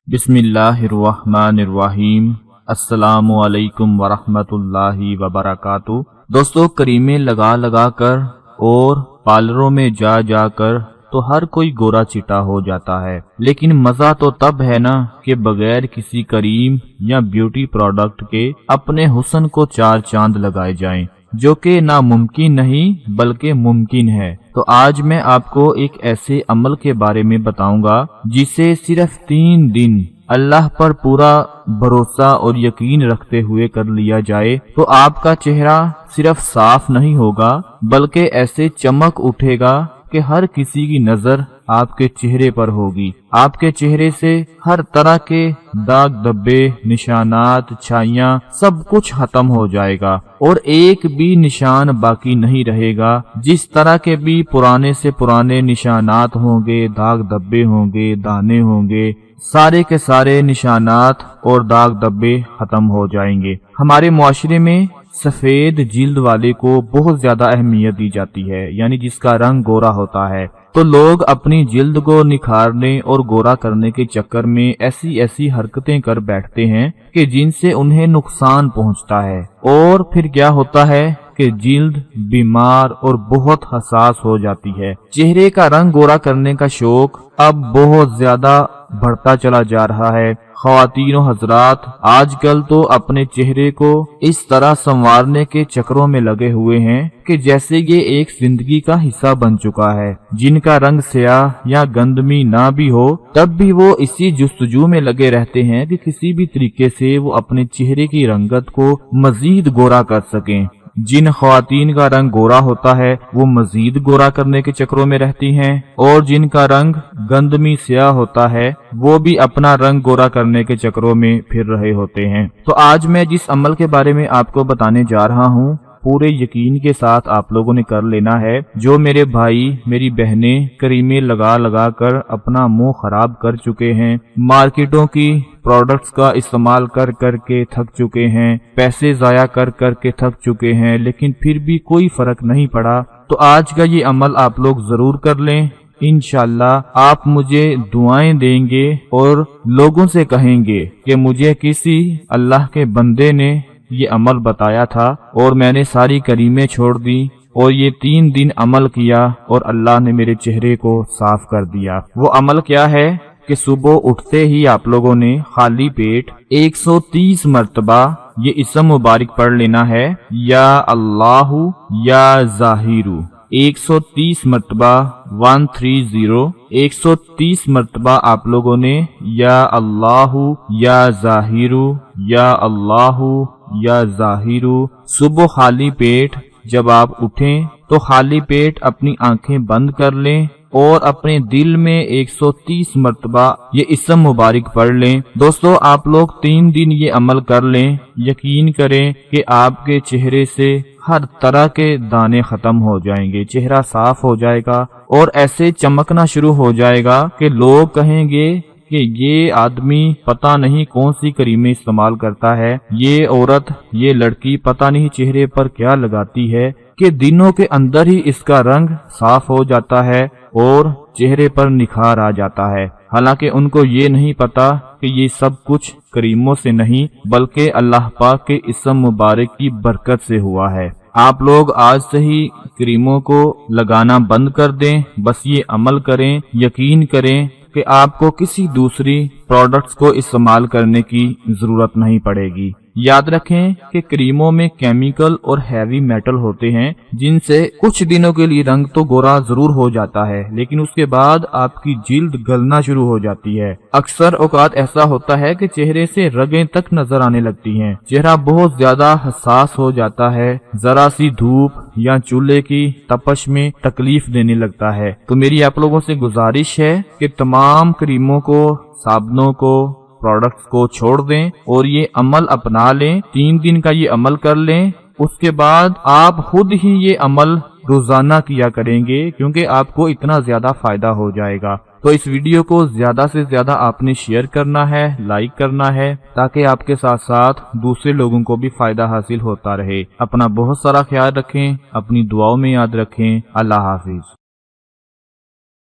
बिस्मिल्लाहिर्रहमानिर्रहीम। अस्सलामु अलैकुम वरहमतुल्लाहि वबरकातुहू। दोस्तों, करीमें लगा लगा कर और पार्लरों में जा जा कर तो हर कोई गोरा चिटा हो जाता है, लेकिन मजा तो तब है ना कि बगैर किसी करीम या ब्यूटी प्रोडक्ट के अपने हुस्न को चार चांद लगाए जाएं, जो कि नामुमकिन नहीं बल्कि मुमकिन है। तो आज मैं आपको एक ऐसे अमल के बारे में बताऊंगा जिसे सिर्फ 3 दिन अल्लाह पर पूरा भरोसा और यकीन रखते हुए कर लिया जाए तो आपका चेहरा सिर्फ साफ नहीं होगा बल्कि ऐसे चमक उठेगा कि हर किसी की नजर आपके चेहरे पर होगी। आपके चेहरे से हर तरह के दाग धब्बे, निशानात, छाइयां सब कुछ खत्म हो जाएगा और एक भी निशान बाकी नहीं रहेगा। जिस तरह के भी पुराने से पुराने निशानात होंगे, दाग धब्बे होंगे, दाने होंगे, सारे के सारे निशानात और दाग धब्बे खत्म हो जाएंगे। हमारे मुआशरे में सफेद जिल्द वाले को बहुत ज्यादा अहमियत दी जाती है, यानी जिसका रंग गोरा होता है। तो लोग अपनी जिल्द को निखारने और गोरा करने के चक्कर में ऐसी ऐसी हरकतें कर बैठते हैं कि जिनसे उन्हें नुकसान पहुंचता है, और फिर क्या होता है कि जिल्द बीमार और बहुत हसास हो जाती है। चेहरे का रंग गोरा करने का शौक अब बहुत ज्यादा बढ़ता चला जा रहा है। ख्वातीन और हजरात आजकल तो अपने चेहरे को इस तरह संवारने के चक्रों में लगे हुए हैं कि जैसे ये एक जिंदगी का हिस्सा बन चुका है। जिनका रंग स्याह या गंदमी ना भी हो तब भी वो इसी जुस्तजू में लगे रहते हैं कि किसी भी तरीके से वो अपने चेहरे की रंगत को मजीद गोरा कर सकें। जिन ख्वातीन का रंग गोरा होता है वो मजीद गोरा करने के चक्रों में रहती हैं, और जिनका रंग गंदमी स्याह होता है वो भी अपना रंग गोरा करने के चक्रों में फिर रहे होते हैं। तो आज मैं जिस अमल के बारे में आपको बताने जा रहा हूँ, पूरे यकीन के साथ आप लोगों ने कर लेना है। जो मेरे भाई मेरी बहनें क्रीमें लगा लगा कर अपना मुंह खराब कर चुके हैं, मार्केटों की प्रोडक्ट्स का इस्तेमाल कर कर के थक चुके हैं, पैसे जाया कर कर के थक चुके हैं, लेकिन फिर भी कोई फर्क नहीं पड़ा, तो आज का ये अमल आप लोग जरूर कर लें। इंशाल्लाह आप मुझे दुआएं देंगे और लोगों से कहेंगे कि मुझे किसी अल्लाह के बंदे ने ये अमल बताया था और मैंने सारी करीमें छोड़ दी और ये 3 दिन अमल किया और अल्लाह ने मेरे चेहरे को साफ कर दिया। वो अमल क्या है कि सुबह उठते ही आप लोगों ने खाली पेट 130 मर्तबा ये इस्म मुबारक पढ़ लेना है, या अल्लाहु या जाहिरू। 130 मर्तबा 130 130 मर्तबा आप लोगों ने या अल्लाहु या जाहिरू, या अल्लाहु या जाहिरू। सुबह खाली पेट जब आप उठें तो खाली पेट अपनी आंखें बंद कर लें और अपने दिल में 130 मर्तबा ये इस्म मुबारक पढ़ लें। दोस्तों, आप लोग 3 दिन ये अमल कर लें, यकीन करें कि आपके चेहरे से हर तरह के दाने खत्म हो जाएंगे, चेहरा साफ हो जाएगा और ऐसे चमकना शुरू हो जाएगा कि लोग कहेंगे कि ये आदमी पता नहीं कौन सी क्रीमें इस्तेमाल करता है, ये औरत, ये लड़की पता नहीं चेहरे पर क्या लगाती है कि दिनों के अंदर ही इसका रंग साफ हो जाता है और चेहरे पर निखार आ जाता है। हालांकि उनको ये नहीं पता कि ये सब कुछ क्रीमों से नहीं बल्कि अल्लाह पाक के इस्म मुबारक की बरकत से हुआ है। आप लोग आज से ही क्रीमों को लगाना बंद कर दें, बस ये अमल करें, यकीन करें कि आपको किसी दूसरी प्रोडक्ट्स को इस्तेमाल करने की जरूरत नहीं पड़ेगी। याद रखें कि क्रीमों में केमिकल और हैवी मेटल होते हैं जिनसे कुछ दिनों के लिए रंग तो गोरा जरूर हो जाता है, लेकिन उसके बाद आपकी जिल्द गलना शुरू हो जाती है। अक्सर औकात ऐसा होता है कि चेहरे से रगें तक नजर आने लगती हैं, चेहरा बहुत ज्यादा हसास हो जाता है, जरा सी धूप या चूल्हे की तपश में तकलीफ देने लगता है। तो मेरी आप लोगों से गुजारिश है कि तमाम क्रीमों को, साबुनों को, प्रोडक्ट्स को छोड़ दें और ये अमल अपना लें। 3 दिन का ये अमल कर लें, उसके बाद आप खुद ही ये अमल रोजाना किया करेंगे क्योंकि आपको इतना ज्यादा फायदा हो जाएगा। तो इस वीडियो को ज्यादा से ज्यादा आपने शेयर करना है, लाइक करना है, ताकि आपके साथ साथ दूसरे लोगों को भी फायदा हासिल होता रहे। अपना बहुत सारा ख्याल रखें, अपनी दुआओं में याद रखें। अल्लाह हाफिज।